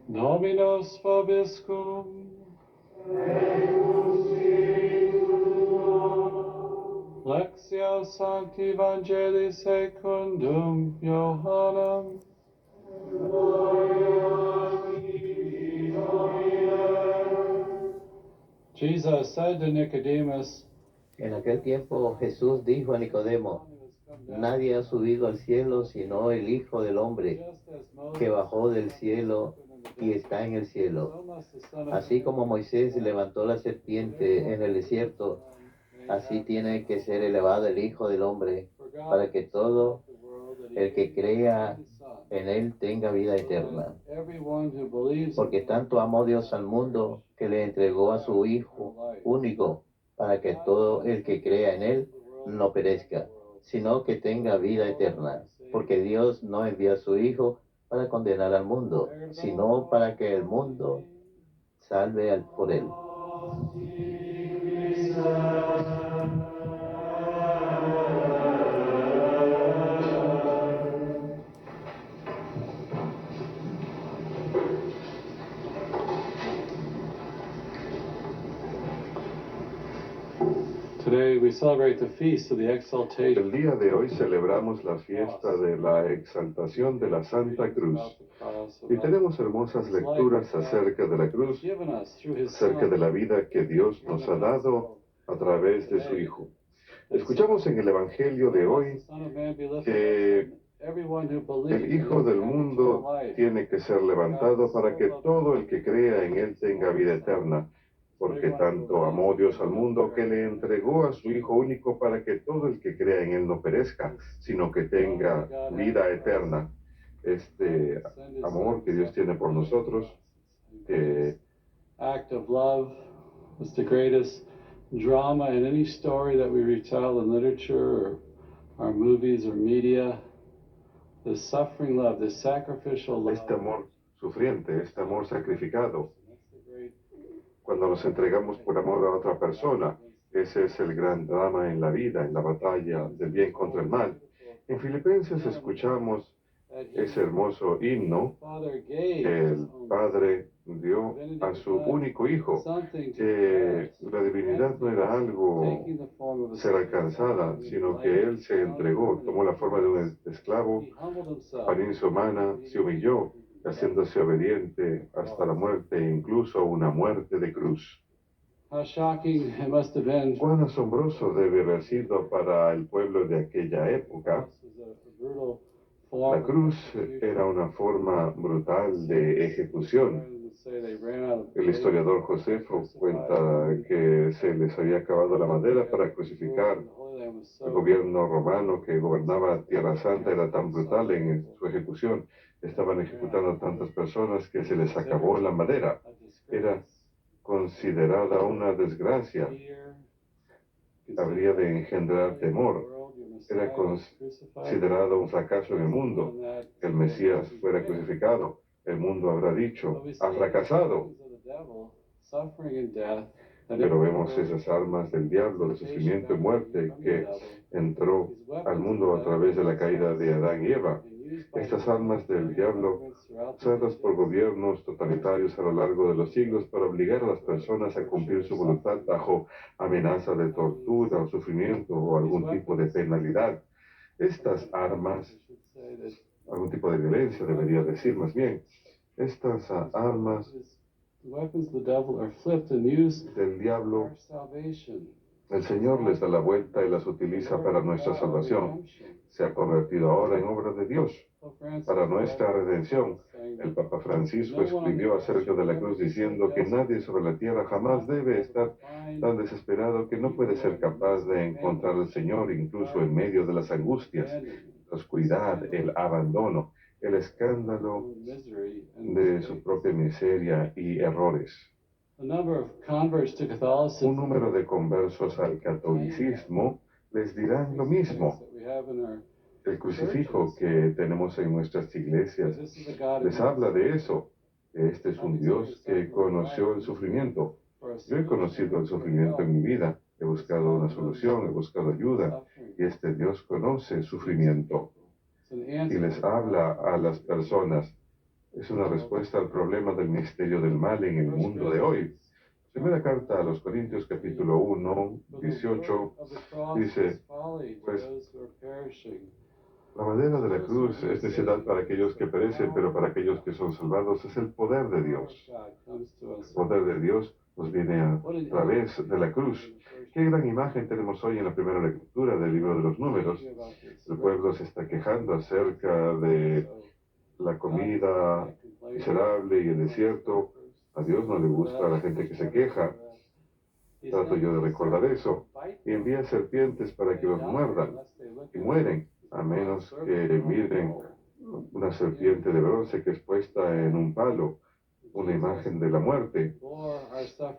Dominus vobiscum. Lectio Sancti Evangelii secundum Johannem. Jesus said to Nicodemus, En aquel tiempo Jesús dijo a Nicodemo: Nadie ha subido al cielo sino el Hijo del Hombre, que bajó del cielo y está en el cielo. Así como Moisés levantó la serpiente en el desierto, así tiene que ser elevado el Hijo del Hombre, para que todo el que crea en él tenga vida eterna. Porque tanto amó Dios al mundo, que le entregó a su Hijo único, para que todo el que crea en él no perezca, sino que tenga vida eterna. Porque Dios no envió a su Hijo para condenar al mundo, sino para que el mundo salve por él. Today we celebrate the feast of the exaltation. El día de hoy celebramos la fiesta de la exaltación de la Santa Cruz y tenemos hermosas lecturas acerca de la cruz, acerca de la vida que Dios nos ha dado a través de su Hijo. Escuchamos en el Evangelio de hoy que el Hijo del mundo tiene que ser levantado para que todo el que crea en Él tenga vida eterna. Porque tanto amó Dios al mundo que le entregó a su Hijo único para que todo el que crea en Él no perezca, sino que tenga vida eterna. Este amor que Dios tiene por nosotros, que Act of love was the greatest drama in any story that we retell in literature or our movies or media. This suffering love, this sacrificial love. este amor sufriente, este amor sacrificado, cuando nos entregamos por amor a otra persona, ese es el gran drama en la vida, en la batalla del bien contra el mal. En Filipenses escuchamos ese hermoso himno que el Padre dio a su único Hijo, que la divinidad no era algo ser alcanzada, sino que Él se entregó, tomó la forma de un esclavo, apariencia humana, se humilló, haciéndose obediente hasta la muerte, incluso una muerte de cruz. Cuán asombroso debe haber sido para el pueblo de aquella época. La cruz era una forma brutal de ejecución. El historiador Josefo cuenta que se les había acabado la madera para crucificar. El gobierno romano que gobernaba Tierra Santa era tan brutal en su ejecución. Estaban ejecutando a tantas personas que se les acabó la madera. Era considerada una desgracia. Habría de engendrar temor. Era considerado un fracaso en el mundo. El Mesías fuera crucificado. El mundo habrá dicho, ha fracasado. Pero vemos esas armas del diablo, de sufrimiento y muerte, que entró al mundo a través de la caída de Adán y Eva. Estas armas del diablo, usadas por gobiernos totalitarios a lo largo de los siglos para obligar a las personas a cumplir su voluntad bajo amenaza de tortura o sufrimiento o algún tipo de penalidad. Estas armas, algún tipo de violencia, debería decir más bien, estas armas del diablo, el Señor les da la vuelta y las utiliza para nuestra salvación. Se ha convertido ahora en obra de Dios, para nuestra redención. El Papa Francisco escribió acerca de la cruz diciendo que nadie sobre la tierra jamás debe estar tan desesperado que no puede ser capaz de encontrar al Señor incluso en medio de las angustias, la oscuridad, el abandono, el escándalo de su propia miseria y errores. Un número de conversos al catolicismo les dirán lo mismo. El crucifijo que tenemos en nuestras iglesias les habla de eso. Este es un Dios que conoció el sufrimiento. Yo he conocido el sufrimiento en mi vida. He buscado una solución, he buscado ayuda. Y este Dios conoce el sufrimiento. Y les habla a las personas. es una respuesta al problema del misterio del mal en el mundo de hoy. Primera carta a los Corintios, capítulo 1, 18, dice, pues la madera de la cruz es necedad para aquellos que perecen, pero para aquellos que son salvados es el poder de Dios. El poder de Dios nos viene a través de la cruz. Qué gran imagen tenemos hoy en la primera lectura del libro de los Números. El pueblo se está quejando acerca de la comida miserable y el desierto. A Dios no le gusta a la gente que se queja. Trato yo de recordar eso. Y envía serpientes para que los muerdan y mueren, a menos que miren una serpiente de bronce que es puesta en un palo, una imagen de la muerte.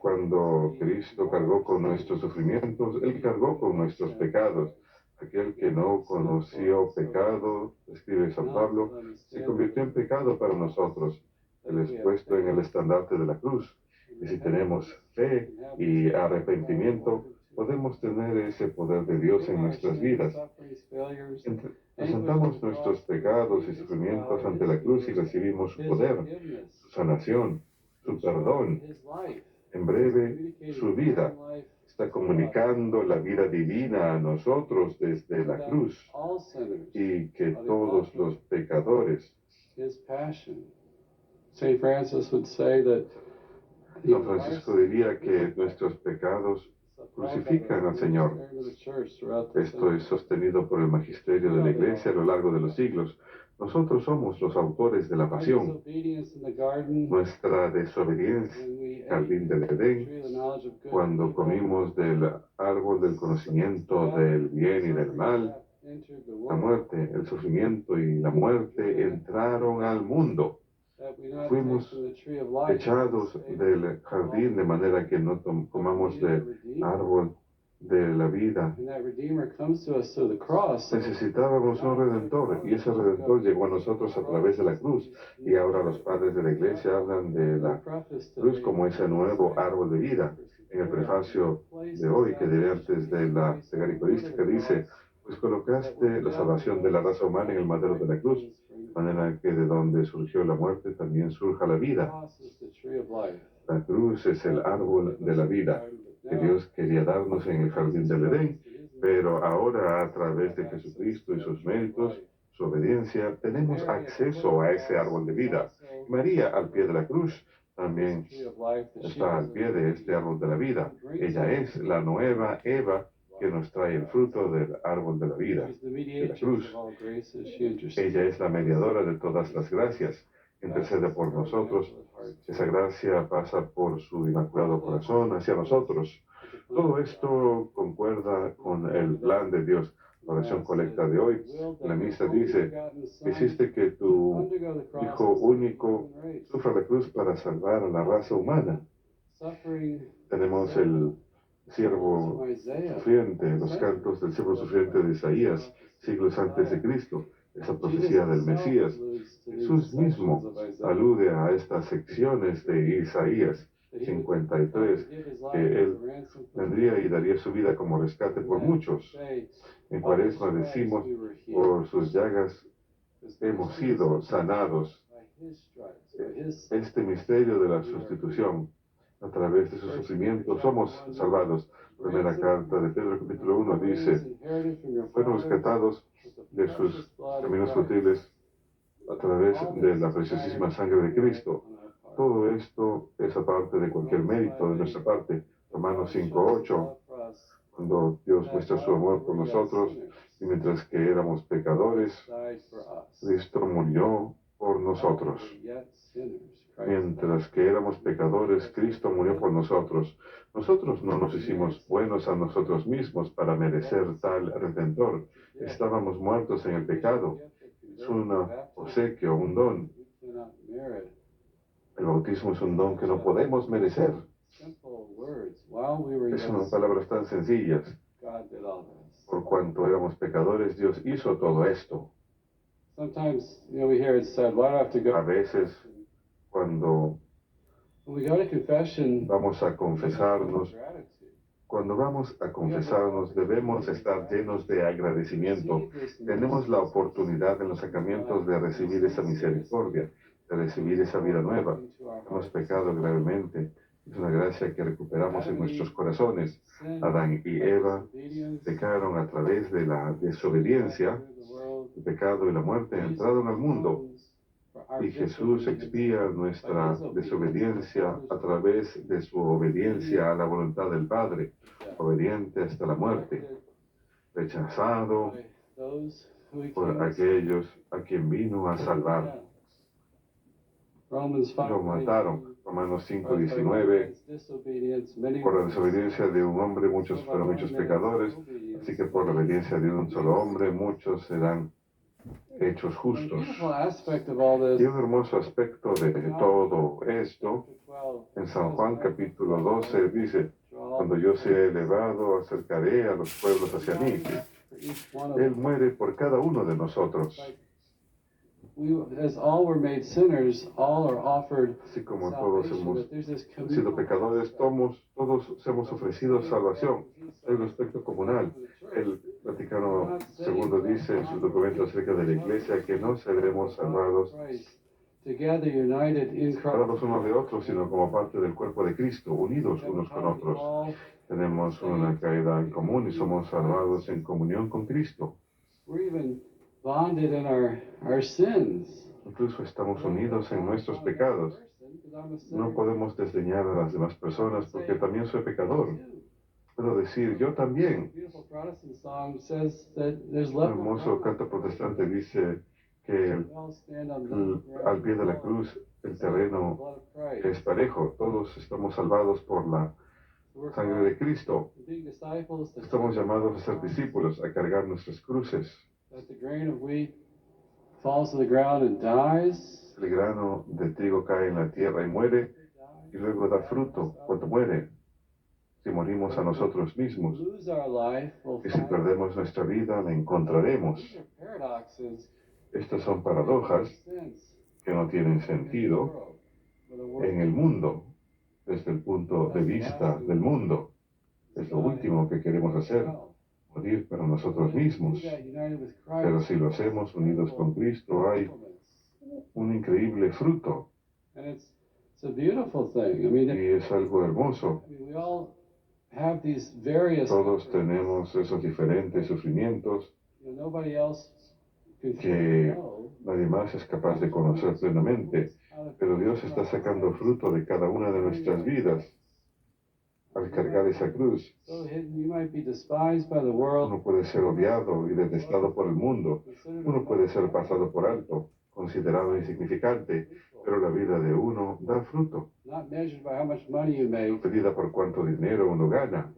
Cuando Cristo cargó con nuestros sufrimientos, Él cargó con nuestros pecados. Aquel que no conoció pecado, escribe San Pablo, se convirtió en pecado para nosotros. Él es puesto en el estandarte de la cruz. Y si tenemos fe y arrepentimiento, podemos tener ese poder de Dios en nuestras vidas. Presentamos nuestros pecados y sufrimientos ante la cruz y recibimos su poder, su sanación, su perdón. En breve, su vida está comunicando la vida divina a nosotros desde la cruz y que todos los pecadores. Saint Francis would say that San Francisco diría que nuestros pecados crucifican al Señor. Esto es sostenido por el magisterio de la Iglesia a lo largo de los siglos. Nosotros somos los autores de la pasión. Nuestra desobediencia, jardín del Edén, cuando comimos del árbol del conocimiento del bien y del mal, la muerte, el sufrimiento y la muerte entraron al mundo. Fuimos echados del jardín de manera que no comamos del árbol de la vida. Necesitábamos un redentor y ese redentor llegó a nosotros a través de la cruz. Y ahora los padres de la iglesia hablan de la cruz como ese nuevo árbol de vida. En el prefacio de hoy, que diré antes de la plegaria eucarística, dice, pues colocaste la salvación de la raza humana en el madero de la cruz, de manera que de donde surgió la muerte también surja la vida. La cruz es el árbol de la vida que Dios quería darnos en el jardín del Edén, pero ahora a través de Jesucristo y sus méritos, su obediencia, tenemos acceso a ese árbol de vida. María, al pie de la cruz, también está al pie de este árbol de la vida. Ella es la nueva Eva que nos trae el fruto del árbol de la vida, de la cruz. Ella es la mediadora de todas las gracias. Intercede por nosotros. Esa gracia pasa por su inmaculado corazón hacia nosotros. Todo esto concuerda con el plan de Dios. La oración colecta de hoy, la misa dice, hiciste que tu Hijo único sufra la cruz para salvar a la raza humana. Tenemos el siervo sufriente, los cantos del siervo sufriente de Isaías, siglos antes de Cristo, esa profecía del Mesías. Jesús mismo alude a estas secciones de Isaías 53, que Él vendría y daría su vida como rescate por muchos. En Cuaresma decimos, por sus llagas hemos sido sanados. Este misterio de la sustitución, a través de su sufrimiento, somos salvados. Primera carta de Pedro, capítulo 1, dice, fueron rescatados de sus caminos futiles a través de la preciosísima sangre de Cristo. Todo esto es aparte de cualquier mérito de nuestra parte. Romanos 5:8, cuando Dios muestra su amor por nosotros, y mientras que éramos pecadores, Cristo murió por nosotros. Mientras que éramos pecadores, Cristo murió por nosotros. Nosotros no nos hicimos buenos a nosotros mismos para merecer tal redentor. Estábamos muertos en el pecado. Es un obsequio, un don. El bautismo es un don que no podemos merecer. Son palabras tan sencillas. Por cuanto éramos pecadores, Dios hizo todo esto. A veces, cuando vamos a confesarnos, debemos estar llenos de agradecimiento. Tenemos la oportunidad en los sacramentos de recibir esa misericordia. de recibir esa vida nueva. Hemos pecado gravemente. Es una gracia que recuperamos en nuestros corazones. Adán y Eva pecaron a través de la desobediencia. El pecado y la muerte entraron al mundo. Y Jesús expía nuestra desobediencia a través de su obediencia a la voluntad del Padre, obediente hasta la muerte, rechazado por aquellos a quien vino a salvar. Lo mataron. Romanos 5:19. Por la desobediencia de un hombre muchos fueron hechos pecadores, así que por la obediencia de un solo hombre muchos serán hechos justos. Y un hermoso aspecto de todo esto, en San Juan capítulo 12 dice, cuando yo sea elevado, acercaré a los pueblos hacia mí. Él muere por cada uno de nosotros. Así como todos hemos sido pecadores, todos hemos ofrecido salvación. Hay un aspecto comunal. El Vaticano II dice en su documento acerca de la Iglesia que no seremos salvados separados unos de otros, sino como parte del cuerpo de Cristo, unidos unos con otros. Tenemos una caída en común y somos salvados en comunión con Cristo. Incluso estamos unidos en nuestros pecados. No podemos desdeñar a las demás personas porque también soy pecador. Puedo decir, yo también. Un hermoso canto protestante dice que al pie de la cruz el terreno es parejo. Todos estamos salvados por la sangre de Cristo. Estamos llamados a ser discípulos, a cargar nuestras cruces. El grano de trigo cae en la tierra y muere, y luego da fruto cuando muere. Si morimos a nosotros mismos, y si perdemos nuestra vida, la encontraremos. Estas son paradojas que no tienen sentido en el mundo, desde el punto de vista del mundo. Es lo último que queremos hacer, morir para nosotros mismos. Pero si lo hacemos unidos con Cristo, hay un increíble fruto. Y es algo hermoso. Todos tenemos esos diferentes sufrimientos que nadie más es capaz de conocer plenamente, pero Dios está sacando fruto de cada una de nuestras vidas al cargar esa cruz. Uno puede ser odiado y detestado por el mundo, uno puede ser pasado por alto, considerado insignificante, pero la vida de uno da fruto, medida por cuánto dinero uno gana.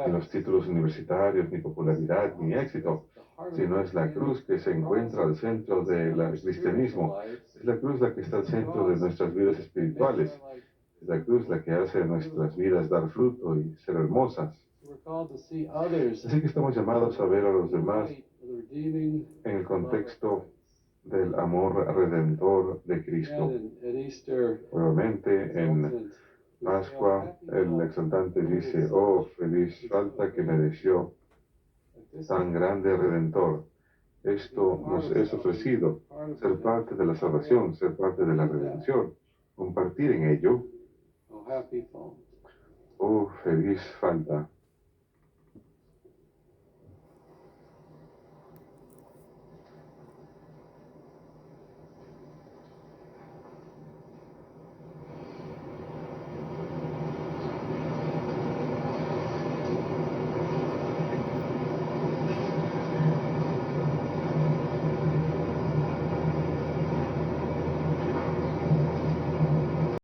Ni los títulos universitarios, ni popularidad, ni éxito, sino es la cruz que se encuentra al centro del cristianismo. Es la cruz la que está al centro de nuestras vidas espirituales. Es la cruz la que hace a nuestras vidas dar fruto y ser hermosas. Así que estamos llamados a ver a los demás en el contexto del amor redentor de Cristo. Nuevamente, en Pascua, el exaltante dice, oh, feliz falta que mereció tan grande Redentor. Esto nos es ofrecido, ser parte de la salvación, ser parte de la redención, compartir en ello. Oh, feliz falta.